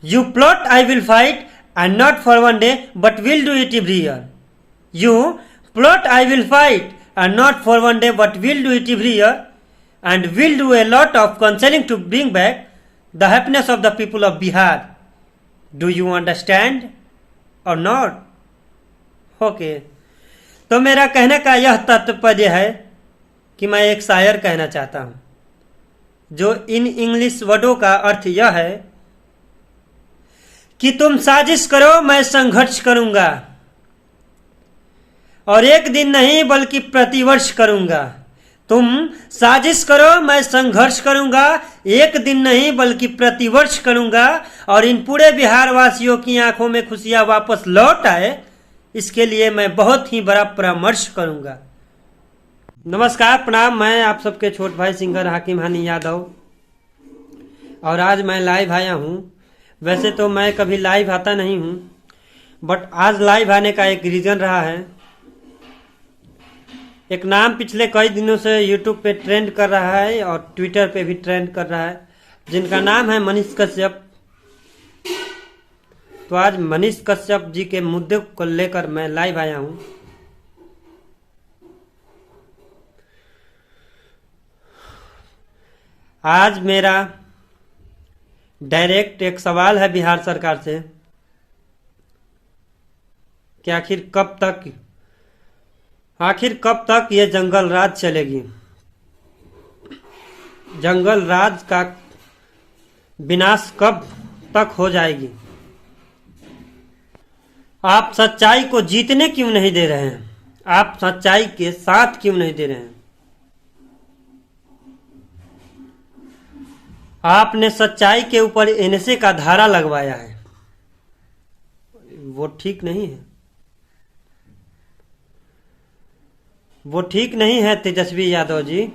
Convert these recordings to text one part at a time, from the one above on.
You plot I will fight, and not for one day, but will do it every year. You plot I will fight, and not for one day, but will do it every year, and will do a lot of counseling to bring back the happiness of the people of Bihar. Do you understand or not? Okay. तो मेरा कहने का यह तात्पर्य है कि मैं एक शायर कहना चाहता हूं, जो इन इंग्लिश वर्डों का अर्थ यह है कि तुम साजिश करो, मैं संघर्ष करूंगा, और एक दिन नहीं बल्कि प्रतिवर्ष करूंगा। तुम साजिश करो, मैं संघर्ष करूंगा, एक दिन नहीं बल्कि प्रतिवर्ष करूंगा, और इन पूरे बिहार वासियों की आंखों में खुशियां वापस लौट आए, इसके लिए मैं बहुत ही बड़ा परामर्श करूंगा। नमस्कार, प्रणाम। मैं आप सबके छोट भाई सिंगर हाकिम हानी यादव, और आज मैं लाइव आया हूं। वैसे तो मैं कभी लाइव आता नहीं हूं, बट आज लाइव आने का एक रीजन रहा है। एक नाम पिछले कई दिनों से यूट्यूब पे ट्रेंड कर रहा है और ट्विटर पे भी ट्रेंड कर रहा है, जिनका नाम है मनीष कश्यप। तो आज मनीष कश्यप जी के मुद्दे को लेकर मैं लाइव आया हूं। आज मेरा डायरेक्ट एक सवाल है बिहार सरकार से कि आखिर कब तक ये जंगल राज चलेगी। जंगल राज का विनाश कब तक हो जाएगी। आप सच्चाई को जीतने क्यों नहीं दे रहे हैं? आप सच्चाई के साथ क्यों नहीं दे रहे हैं? आपने सच्चाई के ऊपर एनएसए का धारा लगवाया है, वो ठीक नहीं है। वो ठीक नहीं है तेजस्वी यादव जी।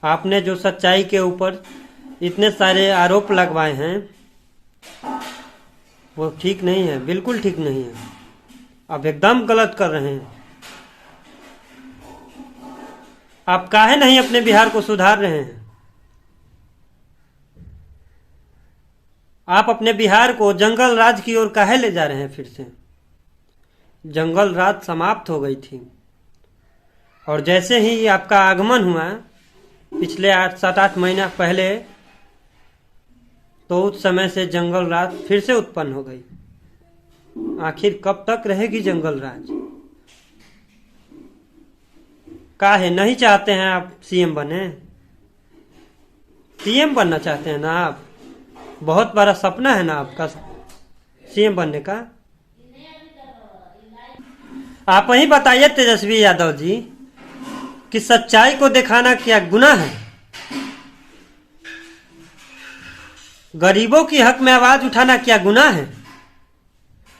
आपने जो सच्चाई के ऊपर इतने सारे आरोप लगवाए हैं, वो ठीक नहीं है, बिल्कुल ठीक नहीं है। आप एकदम गलत कर रहे हैं। आप काहे नहीं अपने बिहार को सुधार रहे हैं? आप अपने बिहार को जंगल राज की ओर काहे ले जा रहे हैं? फिर से जंगल राज समाप्त हो गई थी, और जैसे ही आपका आगमन हुआ पिछले 7-8 महीना पहले, तो उस समय से जंगल राज फिर से उत्पन्न हो गई। आखिर कब तक रहेगी जंगल राज? काहे नहीं चाहते हैं आप सीएम बने? सीएम बनना चाहते हैं ना आप? बहुत बड़ा सपना है ना आपका सीएम बनने का। आप ही बताइए तेजस्वी यादव जी कि सच्चाई को दिखाना क्या गुनाह है? गरीबों की हक में आवाज उठाना क्या गुनाह है?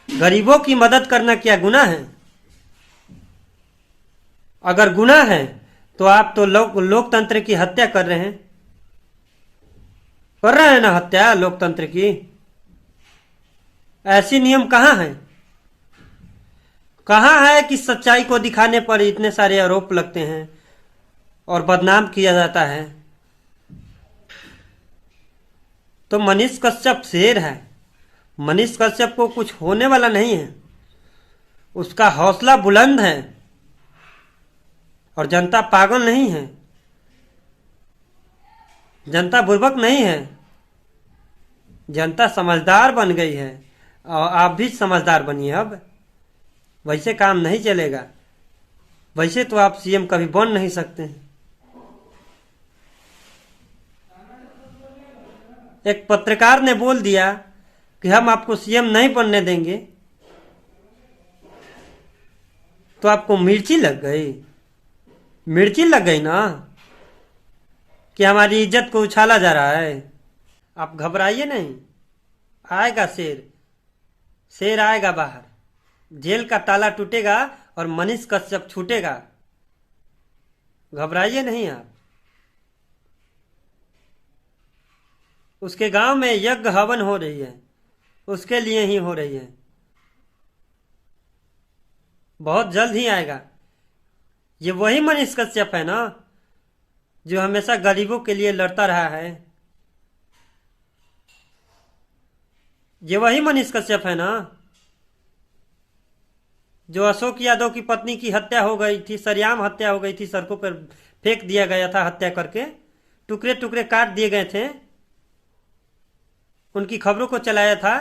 गरीबों की मदद करना क्या गुनाह है? अगर गुनाह है तो आप तो लोकतंत्र की हत्या कर रहे हैं। कर रहे हैं ना हत्या लोकतंत्र की। ऐसी नियम कहां है? कहां है कि सच्चाई को दिखाने पर इतने सारे आरोप लगते हैं और बदनाम किया जाता है? तो मनीष कश्यप शेर है। मनीष कश्यप को कुछ होने वाला नहीं है। उसका हौसला बुलंद है, और जनता पागल नहीं है, जनता बुर्बक नहीं है, जनता समझदार बन गई है। और आप भी समझदार बनिए। अब वैसे काम नहीं चलेगा। वैसे तो आप सीएम कभी बन नहीं सकते हैं। एक पत्रकार ने बोल दिया कि हम आपको सीएम नहीं बनने देंगे, तो आपको मिर्ची लग गई। मिर्ची लग गई ना कि हमारी इज्जत को उछाला जा रहा है। आप घबराइए नहीं, आएगा शेर। शेर आएगा बाहर। जेल का ताला टूटेगा और मनीष कश्यप छूटेगा। घबराइए नहीं आप। उसके गांव में यज्ञ हवन हो रही है, उसके लिए ही हो रही है। बहुत जल्द ही आएगा। ये वही मनीष कश्यप है ना जो हमेशा गरीबों के लिए लड़ता रहा है। ये वही मनीष कश्यप है ना, जो अशोक यादव की पत्नी की हत्या हो गई थी, सरेआम हत्या हो गई थी, सड़कों पर फेंक दिया गया था हत्या करके, टुकड़े टुकड़े काट दिए गए थे, उनकी खबरों को चलाया था।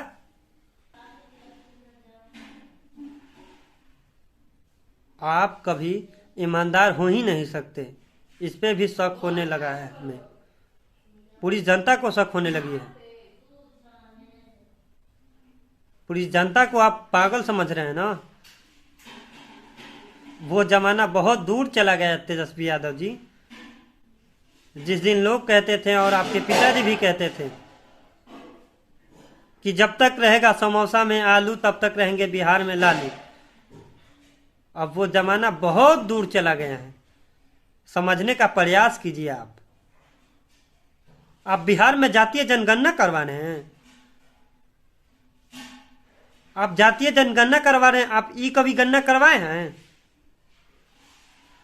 आप कभी ईमानदार हो ही नहीं सकते, इस पे भी शक होने लगा है हमें, पूरी जनता को शक होने लगी है। पूरी जनता को आप पागल समझ रहे हैं ना। वो जमाना बहुत दूर चला गया तेजस्वी यादव जी, जिस दिन लोग कहते थे और आपके पिताजी भी कहते थे कि जब तक रहेगा समोसा में आलू तब तक रहेंगे बिहार में लालू। अब वो जमाना बहुत दूर चला गया है, समझने का प्रयास कीजिए। आप बिहार में जातीय जनगणना करवाने हैं, आप जातीय जनगणना करवा रहे हैं। आप ई कभी गणना करवाए हैं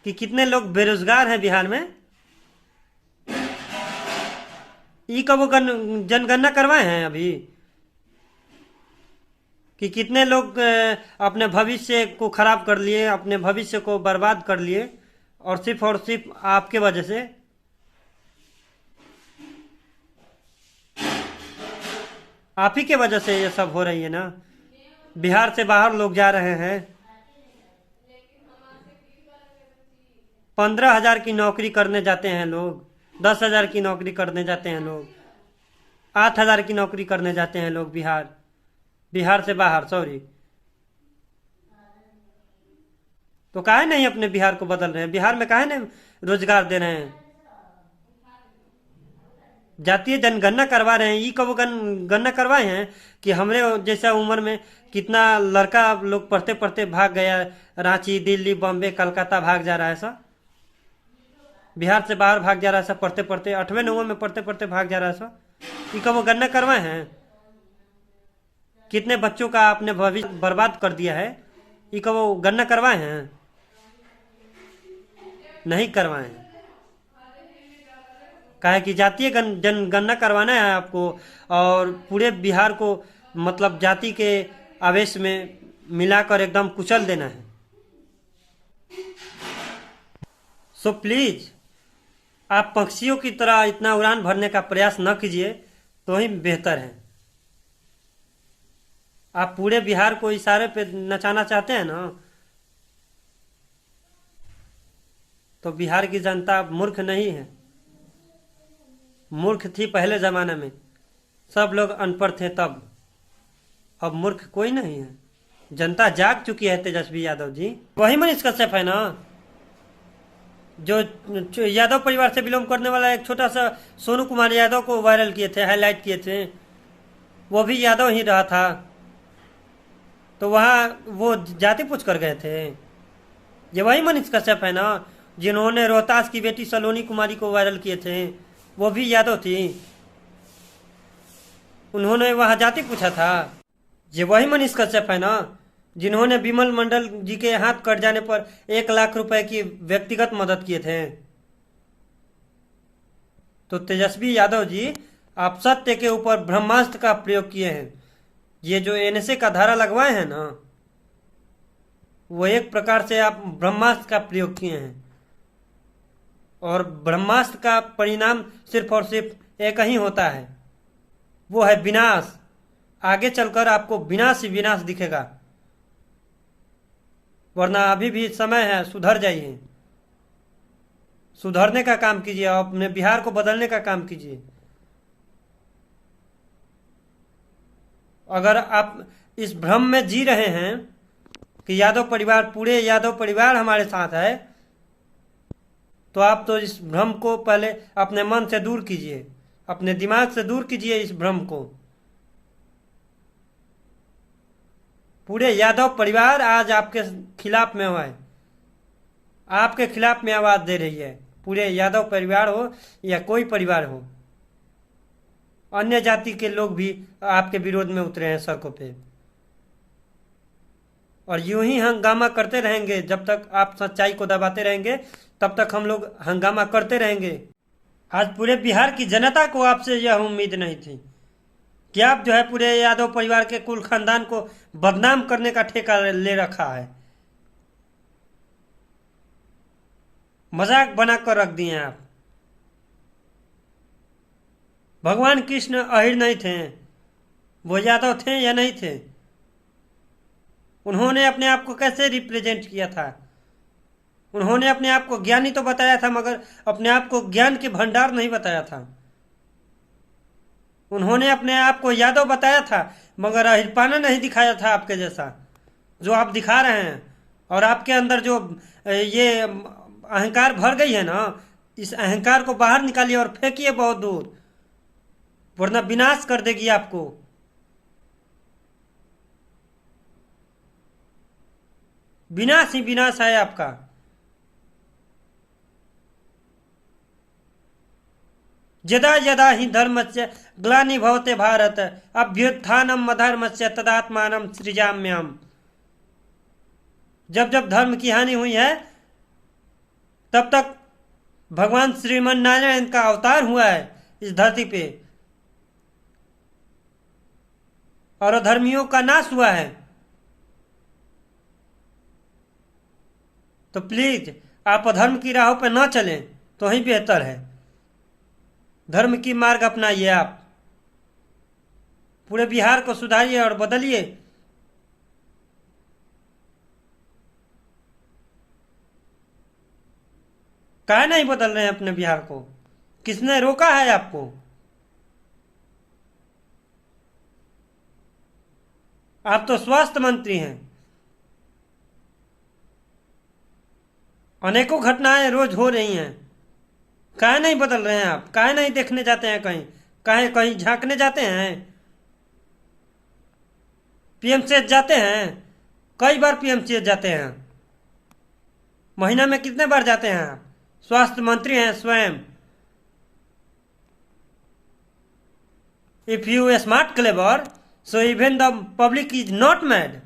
कि कितने लोग बेरोजगार हैं बिहार में? ई कब जनगणना करवाए हैं अभी कि कितने लोग अपने भविष्य को खराब कर लिए, अपने भविष्य को बर्बाद कर लिए, और सिर्फ आपके वजह से। आप ही के वजह से ये सब हो रही है ना। बिहार से बाहर लोग जा रहे हैं, 15,000 की नौकरी करने जाते हैं लोग, 10,000 की नौकरी करने जाते हैं लोग, 8,000 की नौकरी करने जाते हैं लोग बिहार से बाहर, सॉरी। तो काहे नहीं अपने बिहार को बदल रहे हैं? बिहार में काहे नहीं रोजगार दे रहे हैं? जातीय जनगणना करवा रहे हैं, ई कब गणना करवाए हैं कि हमरे जैसा उम्र में कितना लड़का लोग पढ़ते पढ़ते भाग गया, रांची, दिल्ली, बॉम्बे, कलकत्ता भाग जा रहा है सब, बिहार से बाहर भाग जा रहा है सब, पढ़ते पढ़ते 8वें 9वें में पढ़ते पढ़ते भाग जा रहा है सब। ई कब गणना करवाए हैं? कितने बच्चों का आपने भविष्य बर्बाद कर दिया है, ई कब गणना करवाए हैं? नहीं करवाए हैं। काहे कि जातीय जनगणना करवाना है आपको, और पूरे बिहार को मतलब जाति के आवेश में मिलाकर एकदम कुचल देना है। सो प्लीज आप पक्षियों की तरह इतना उड़ान भरने का प्रयास न कीजिए, तो ही बेहतर है। आप पूरे बिहार को इशारे पे नचाना चाहते हैं ना, तो बिहार की जनता मूर्ख नहीं है। मूर्ख थी पहले जमाने में, सब लोग अनपढ़ थे तब, अब मूर्ख कोई नहीं है। जनता जाग चुकी है तेजस्वी यादव जी। वही मनीष कश्यप है ना, जो यादव परिवार से बिलोंग करने वाला एक छोटा सा सोनू कुमार यादव को वायरल किए थे, हाईलाइट किए थे, वो भी यादव ही रहा था, तो वहाँ वो जाति पूछ कर गए थे। ये वही मनीष कश्यप है ना, जिन्होंने रोहतास की बेटी सलोनी कुमारी को वायरल किए थे, वो भी यादव थी, उन्होंने वहां जाति पूछा था। ये वही मनीष कश्यप है ना, जिन्होंने विमल मंडल जी के हाथ कट जाने पर 1 लाख रुपए की व्यक्तिगत मदद किए थे। तो तेजस्वी यादव जी, आप सत्य के ऊपर ब्रह्मास्त्र का प्रयोग किए हैं। ये जो एनएसए का धारा लगवाए हैं ना, वो एक प्रकार से आप ब्रह्मास्त्र का प्रयोग किए हैं, और ब्रह्मास्त्र का परिणाम सिर्फ और सिर्फ एक ही होता है, वो है विनाश। आगे चलकर आपको विनाश ही विनाश दिखेगा, वरना अभी भी समय है, सुधर जाइए, सुधरने का काम कीजिए, अपने बिहार को बदलने का काम कीजिए। अगर आप इस भ्रम में जी रहे हैं कि यादव परिवार, पूरे यादव परिवार हमारे साथ है, तो आप तो इस भ्रम को पहले अपने मन से दूर कीजिए, अपने दिमाग से दूर कीजिए इस भ्रम को। पूरे यादव परिवार आज आपके खिलाफ में है, आपके खिलाफ में आवाज दे रही है। पूरे यादव परिवार हो या कोई परिवार हो, अन्य जाति के लोग भी आपके विरोध में उतरे हैं सड़कों पे, और यूं ही हंगामा करते रहेंगे। जब तक आप सच्चाई को दबाते रहेंगे, तब तक हम लोग हंगामा करते रहेंगे। आज पूरे बिहार की जनता को आपसे यह उम्मीद नहीं थी कि आप जो है पूरे यादव परिवार के कुल खानदान को बदनाम करने का ठेका ले रखा है। मजाक बनाकर रख दिए आप। भगवान कृष्ण अहिर नहीं थे, वो यादव थे या नहीं थे? उन्होंने अपने आप को कैसे रिप्रेजेंट किया था? उन्होंने अपने आप को ज्ञानी तो बताया था, मगर अपने आप को ज्ञान के भंडार नहीं बताया था। उन्होंने अपने आप को यादव बताया था, मगर अहिरपाना नहीं दिखाया था आपके जैसा जो आप दिखा रहे हैं। और आपके अंदर जो ये अहंकार भर गई है ना, इस अहंकार को बाहर निकालिए और फेंकिए बहुत दूर, वरना विनाश कर देगी आपको। विनाश ही विनाश है आपका। यदा यदा ही धर्मस्य ग्लानिर्भवते भारत अभ्युत्थानम अधर्मस्य तदात्मानं सृजाम्यहम्। जब जब धर्म की हानि हुई है, तब तक भगवान श्रीमन नारायण का अवतार हुआ है इस धरती पे, और अधर्मियों का नाश हुआ है। तो प्लीज आप अधर्म की राहों पर न चलें तो ही बेहतर है। धर्म की मार्ग अपनाइए। आप पूरे बिहार को सुधारिए और बदलिए। काहे नहीं बदल रहे हैं अपने बिहार को? किसने रोका है आपको? आप तो स्वास्थ्य मंत्री हैं। अनेकों घटनाएं रोज हो रही हैं, काहे नहीं बदल रहे हैं आप? काहे नहीं देखने जाते हैं कहीं? काहे कहीं झांकने जाते हैं? पीएमसीएच जाते हैं? कई बार पीएमसीएच जाते हैं। महीना में कितने बार जाते हैं आप? स्वास्थ्य मंत्री हैं स्वयं। If you smart clever, so even the public is not mad.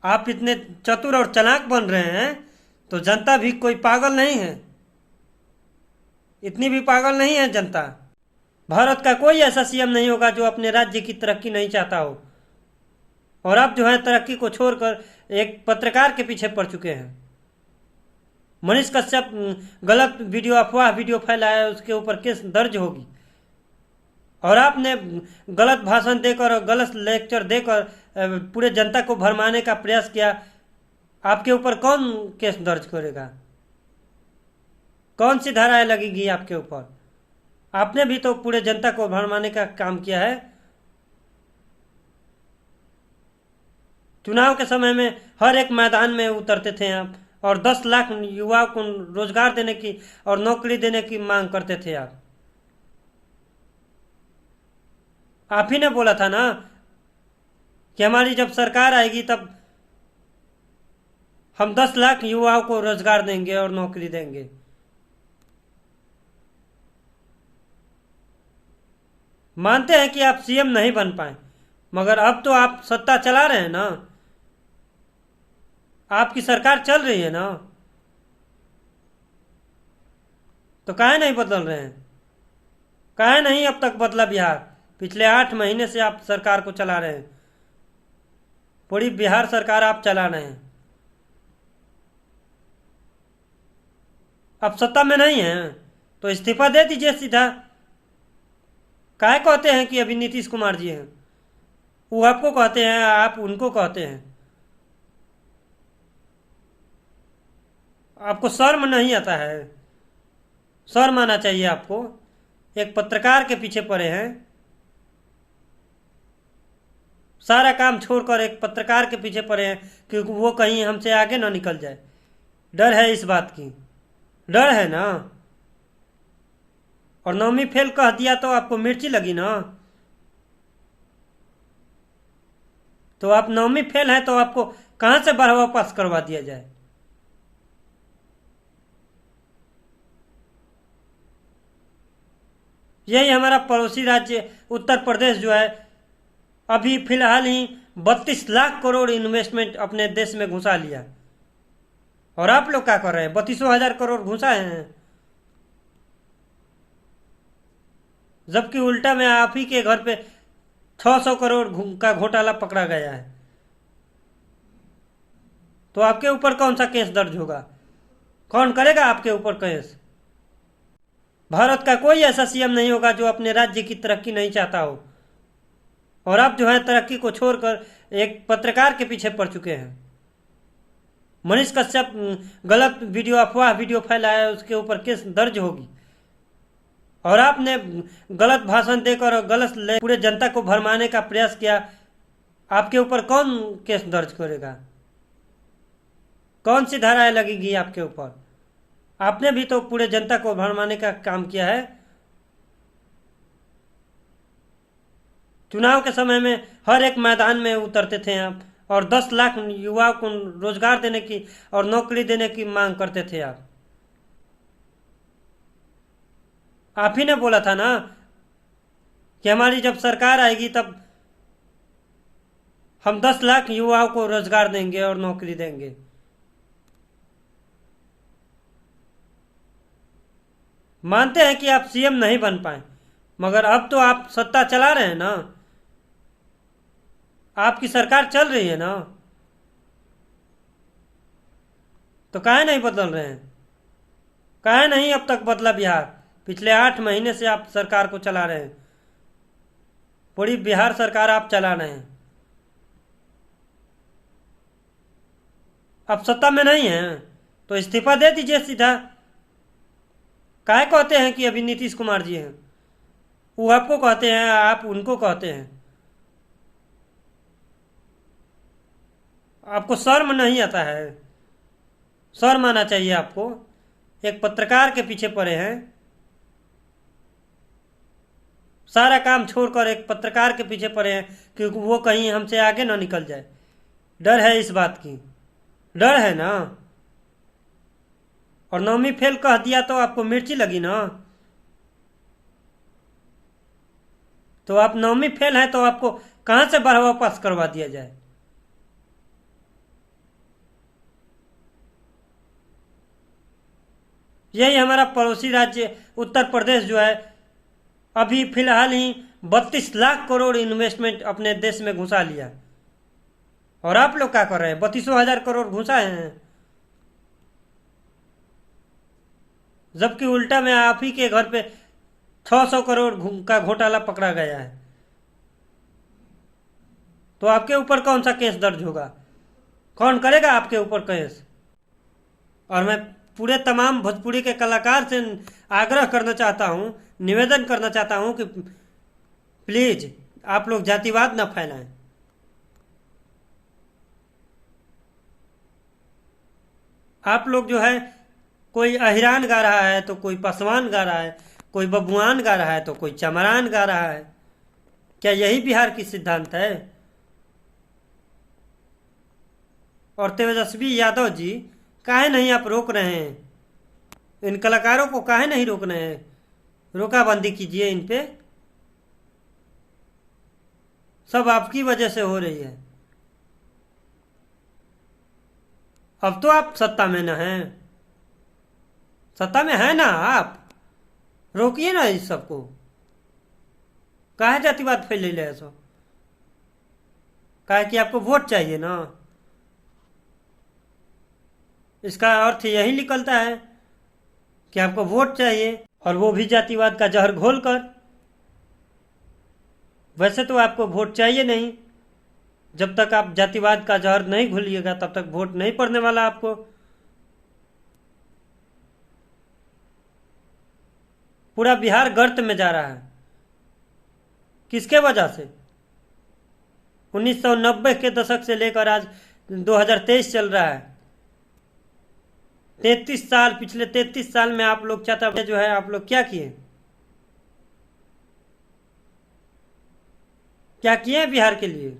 आप इतने चतुर और चालाक बन रहे हैं तो जनता भी कोई पागल नहीं है, इतनी भी पागल नहीं है जनता। भारत का कोई ऐसा सीएम नहीं होगा जो अपने राज्य की तरक्की नहीं चाहता हो। और आप जो है तरक्की को छोड़कर एक पत्रकार के पीछे पड़ चुके हैं। मनीष कश्यप गलत वीडियो, अफवाह वीडियो फैलाया, उसके ऊपर केस दर्ज होगी। और आपने गलत भाषण देकर और गलत लेक्चर देकर पूरे जनता को भरमाने का प्रयास किया। आपके ऊपर कौन केस दर्ज करेगा? कौन सी धाराएं लगेगी आपके ऊपर? आपने भी तो पूरे जनता को भरमाने का काम किया है। चुनाव के समय में हर एक मैदान में उतरते थे आप, और 10 लाख युवाओं को रोजगार देने की और नौकरी देने की मांग करते थे आप ही ने बोला था ना कि हमारी जब सरकार आएगी तब हम 10 लाख युवाओं को रोजगार देंगे और नौकरी देंगे। मानते हैं कि आप सीएम नहीं बन पाए, मगर अब तो आप सत्ता चला रहे हैं ना, आपकी सरकार चल रही है ना, तो काहे नहीं बदल रहे हैं? काहे नहीं अब तक बदला बिहार? पिछले 8 महीने से आप सरकार को चला रहे हैं, पूरी बिहार सरकार आप चला रहे हैं। अब सत्ता में नहीं है तो इस्तीफा दे दीजिए सीधा। काहे कहते हैं कि अभी नीतीश कुमार जी हैं? वो आपको कहते हैं, आप उनको कहते हैं। आपको शर्म नहीं आता है? शर्म आना चाहिए आपको। एक पत्रकार के पीछे पड़े हैं, सारा काम छोड़कर एक पत्रकार के पीछे पड़े हैं कि वो कहीं हमसे आगे ना निकल जाए। डर है इस बात की, डर है ना। और 9वीं फेल कह दिया तो आपको मिर्ची लगी ना। तो आप 9वीं फेल है तो आपको कहां से 12वां पास करवा दिया जाए? यही हमारा पड़ोसी राज्य उत्तर प्रदेश जो है, अभी फिलहाल ही 32 लाख करोड़ इन्वेस्टमेंट अपने देश में घुसा लिया। और आप लोग क्या कर रहे हैं? 32,000 करोड़ घुसा है। जबकि उल्टा में आप ही के घर पे 600 करोड़ का घोटाला पकड़ा गया है। तो आपके ऊपर कौन सा केस दर्ज होगा? कौन करेगा आपके ऊपर केस? भारत का कोई ऐसा सीएम नहीं होगा जो अपने राज्य की तरक्की नहीं चाहता हो। और आप जो है तरक्की को छोड़कर एक पत्रकार के पीछे पड़ चुके हैं। मनीष कश्यप गलत वीडियो, अफवाह वीडियो फैलाया, उसके ऊपर केस दर्ज होगी। और आपने गलत भाषण देकर और गलत पूरे जनता को भरमाने का प्रयास किया, आपके ऊपर कौन केस दर्ज करेगा? कौन सी धाराएं लगेगी आपके ऊपर? आपने भी तो पूरे जनता को भरमाने का काम किया है। चुनाव के समय में हर एक मैदान में उतरते थे आप, और 10 लाख युवाओं को रोजगार देने की और नौकरी देने की मांग करते थे आप ही ने बोला था ना कि हमारी जब सरकार आएगी तब हम 10 लाख युवाओं को रोजगार देंगे और नौकरी देंगे। मानते हैं कि आप सीएम नहीं बन पाए, मगर अब तो आप सत्ता चला रहे हैं ना, आपकी सरकार चल रही है ना, तो काहे नहीं बदल रहे हैं? काहे नहीं अब तक बदला बिहार? पिछले 8 महीने से आप सरकार को चला रहे हैं, पूरी बिहार सरकार आप चला रहे हैं। अब सत्ता में नहीं है तो इस्तीफा दे दीजिए सीधा। काहे कहते हैं कि अभी नीतीश कुमार जी हैं? वो आपको कहते हैं, आप उनको कहते हैं। आपको शर्म नहीं आता है? शर्म आना चाहिए आपको। एक पत्रकार के पीछे पड़े हैं, सारा काम छोड़कर एक पत्रकार के पीछे पड़े हैं कि वो कहीं हमसे आगे ना निकल जाए। डर है इस बात की, डर है ना। और 9वीं फेल कह दिया तो आपको मिर्ची लगी ना। तो आप 9वीं फेल है तो आपको कहां से 12वां पास करवा दिया जाए? यही हमारा पड़ोसी राज्य उत्तर प्रदेश जो है, अभी फिलहाल ही 32 लाख करोड़ इन्वेस्टमेंट अपने देश में घुसा लिया। और आप लोग क्या कर रहे हैं? 32,000 करोड़ घुसाए हैं, जबकि उल्टा में आप ही के घर पे 600 करोड़ का घोटाला पकड़ा गया है। तो आपके ऊपर कौन सा केस दर्ज होगा? कौन करेगा आपके ऊपर केस? और मैं पूरे तमाम भोजपुरी के कलाकार से आग्रह करना चाहता हूं, निवेदन करना चाहता हूं कि प्लीज आप लोग जातिवाद न फैलाएं। आप लोग जो है, कोई अहिरान गा रहा है तो कोई पासवान गा रहा है, कोई बबुआन गा रहा है तो कोई चमरान गा रहा है। क्या यही बिहार की सिद्धांत है? और तेजस्वी यादव जी, काहे नहीं आप रोक रहे हैं? इन कलाकारों को काहे नहीं रोक रहे हैं? रोकाबंदी कीजिए इन पे। सब आपकी वजह से हो रही है। अब तो आप सत्ता में न हैं, सत्ता में है ना आप, रोकिए ना इस सबको। काहे जातिवाद फैले ले ऐसा? काहे कि आपको वोट चाहिए ना। इसका अर्थ यही निकलता है कि आपको वोट चाहिए, और वो भी जातिवाद का जहर घोलकर। वैसे तो आपको वोट चाहिए नहीं, जब तक आप जातिवाद का जहर नहीं घोलिएगा तब तक वोट नहीं पड़ने वाला आपको। पूरा बिहार गर्त में जा रहा है, किसके वजह से? 1990 के दशक से लेकर आज 2023 चल रहा है। 33 साल, पिछले 33 साल में आप लोग चाहता जो है, आप लोग क्या किए? क्या किए हैं बिहार के लिए?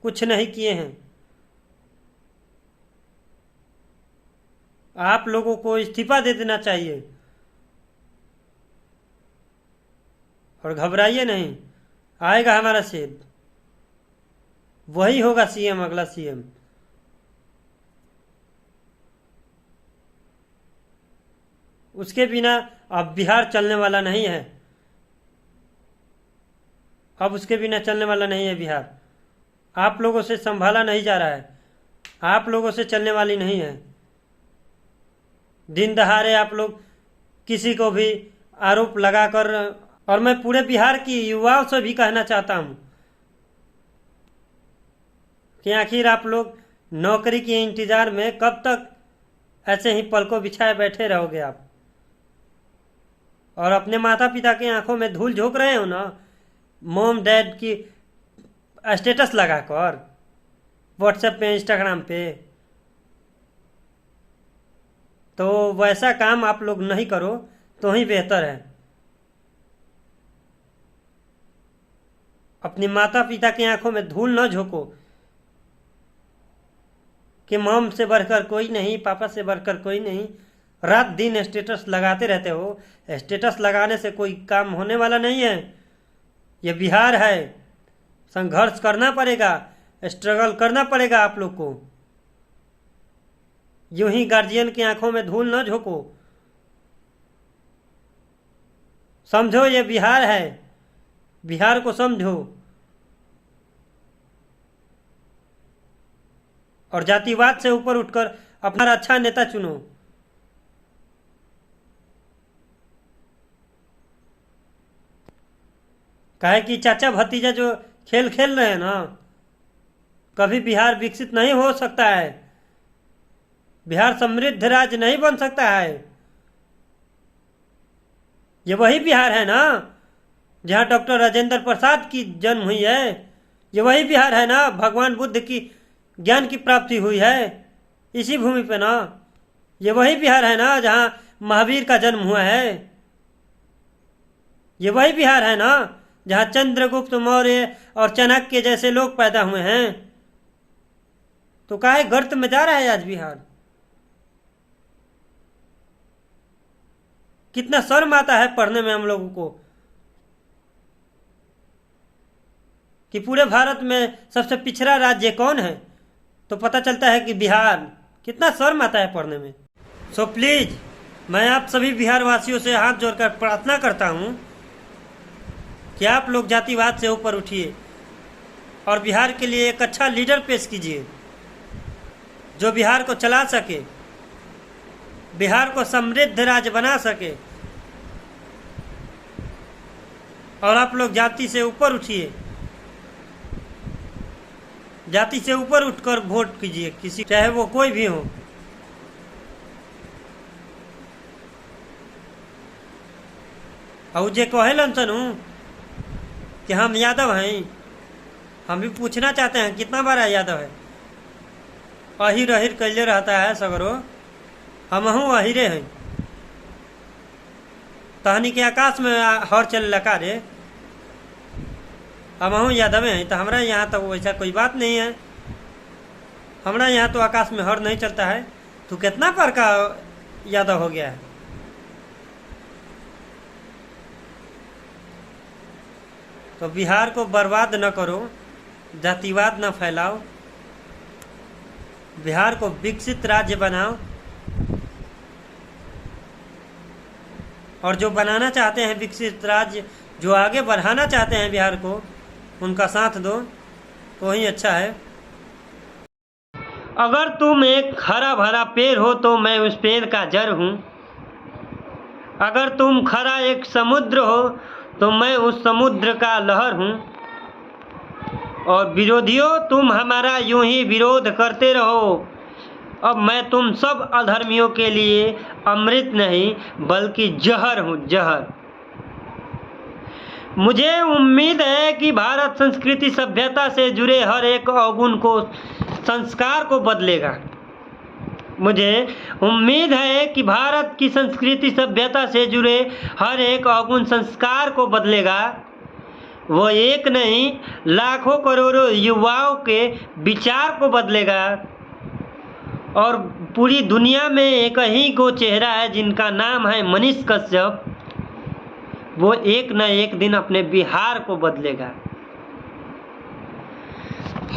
कुछ नहीं किए हैं। आप लोगों को इस्तीफा दे देना चाहिए। और घबराइए नहीं, आएगा हमारा शेर, वही होगा सीएम, अगला सीएम। उसके बिना अब बिहार चलने वाला नहीं है। अब उसके बिना चलने वाला नहीं है बिहार। आप लोगों से संभाला नहीं जा रहा है, आप लोगों से चलने वाली नहीं है। दिन दहाड़े आप लोग किसी को भी आरोप लगाकर, और मैं पूरे बिहार की युवाओं से भी कहना चाहता हूं कि आखिर आप लोग नौकरी के इंतजार में कब तक ऐसे ही पलकों बिछाए बैठे रहोगे आप, और अपने माता पिता की आंखों में धूल झोंक रहे हो ना मॉम डैड की स्टेटस लगाकर व्हाट्सएप पे, इंस्टाग्राम पे। तो वैसा काम आप लोग नहीं करो तो ही बेहतर है। अपनी माता पिता की आंखों में धूल न झोंको कि मॉम से बढ़कर कोई नहीं, पापा से बढ़कर कोई नहीं। रात दिन स्टेटस लगाते रहते हो। स्टेटस लगाने से कोई काम होने वाला नहीं है। ये बिहार है, संघर्ष करना पड़ेगा, स्ट्रगल करना पड़ेगा आप लोग को। यूं ही गार्जियन की आंखों में धूल न झोंको। समझो ये बिहार है, बिहार को समझो। और जातिवाद से ऊपर उठकर अपना अच्छा नेता चुनो। काहे कि चाचा भतीजा जो खेल खेल रहे हैं ना, कभी बिहार विकसित नहीं हो सकता है। बिहार समृद्ध राज्य नहीं बन सकता है। ये वही बिहार है ना जहां डॉक्टर राजेंद्र प्रसाद की जन्म हुई है। ये वही बिहार है ना भगवान बुद्ध की ज्ञान की प्राप्ति हुई है इसी भूमि पे ना। ये वही बिहार है ना जहां महावीर का जन्म हुआ है। ये वही बिहार है ना जहां चंद्रगुप्त मौर्य और चाणक्य जैसे लोग पैदा हुए हैं। तो काहे गर्त में जा रहा है आज बिहार? कितना शर्म आता है पढ़ने में हम लोगों को कि पूरे भारत में सबसे पिछड़ा राज्य कौन है, तो पता चलता है कि बिहार। कितना शर्म आता है पढ़ने में। सो प्लीज मैं आप सभी बिहार वासियों से हाथ जोड़कर प्रार्थना करता हूं कि आप लोग जातिवाद से ऊपर उठिए और बिहार के लिए एक अच्छा लीडर पेश कीजिए जो बिहार को चला सके, बिहार को समृद्ध राज्य बना सके। और आप लोग जाति से ऊपर उठिए, जाति से ऊपर उठकर वोट कीजिए, किसी चाहे वो कोई भी हो। और जे कहेलन सनू कि हम यादव हैं, हम भी पूछना चाहते हैं कितना बड़ा यादव है। अहिर अहिर कैले रहता है सगरो, हमहू अहिरे हैं। तहनी के आकाश में हर चल लगा रे, हमहू यादव हैं। तो हमारा यहाँ तो वैसा कोई बात नहीं है। हमारा यहाँ तो आकाश में हर नहीं चलता है। तो कितना पर का यादव हो गया है। तो बिहार को बर्बाद न करो, जातिवाद न फैलाओ, बिहार को विकसित राज्य बनाओ। और जो बनाना चाहते हैं विकसित राज्य, जो आगे बढ़ाना चाहते हैं बिहार को, उनका साथ दो तो ही अच्छा है। अगर तुम एक हरा भरा पेड़ हो तो मैं उस पेड़ का जड़ हूँ। अगर तुम खरा एक समुद्र हो तो मैं उस समुद्र का लहर हूँ। और विरोधियों तुम हमारा यूं ही विरोध करते रहो। अब मैं तुम सब अधर्मियों के लिए अमृत नहीं बल्कि जहर हूँ, जहर। मुझे उम्मीद है कि भारत संस्कृति सभ्यता से जुड़े हर एक अवगुण को, संस्कार को बदलेगा। मुझे उम्मीद है कि भारत की संस्कृति सभ्यता से जुड़े हर एक अवगुण संस्कार को बदलेगा। वो एक नहीं लाखों करोड़ों युवाओं के विचार को बदलेगा। और पूरी दुनिया में एक ही को चेहरा है जिनका नाम है मनीष कश्यप। वो एक न एक दिन अपने बिहार को बदलेगा।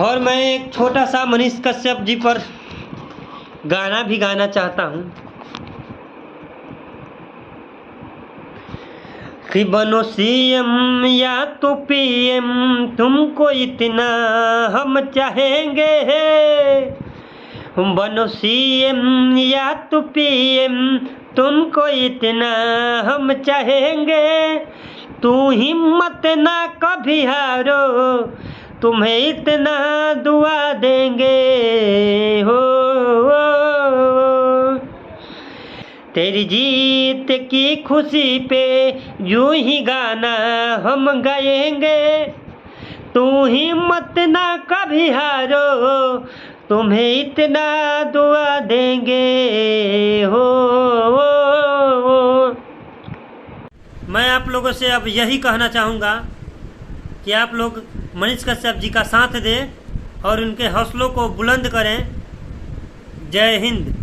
और मैं एक छोटा सा मनीष कश्यप जी पर गाना भी गाना चाहता हूँ। कि बनो सीएम या तो पीएम, तुमको इतना हम चाहेंगे। बनो सीएम या तो पीएम, तुमको इतना हम चाहेंगे। तू हिम्मत ना कभी हारो, तुम्हें इतना दुआ देंगे। हो तेरी जीत की खुशी पे यूं ही गाना हम गाएंगे। तू हिम्मत ना कभी हारो, तुम्हें इतना दुआ देंगे। हो मैं आप लोगों से अब यही कहना चाहूँगा कि आप लोग मनीष कश्यप जी का साथ दें और उनके हौसलों को बुलंद करें। जय हिंद।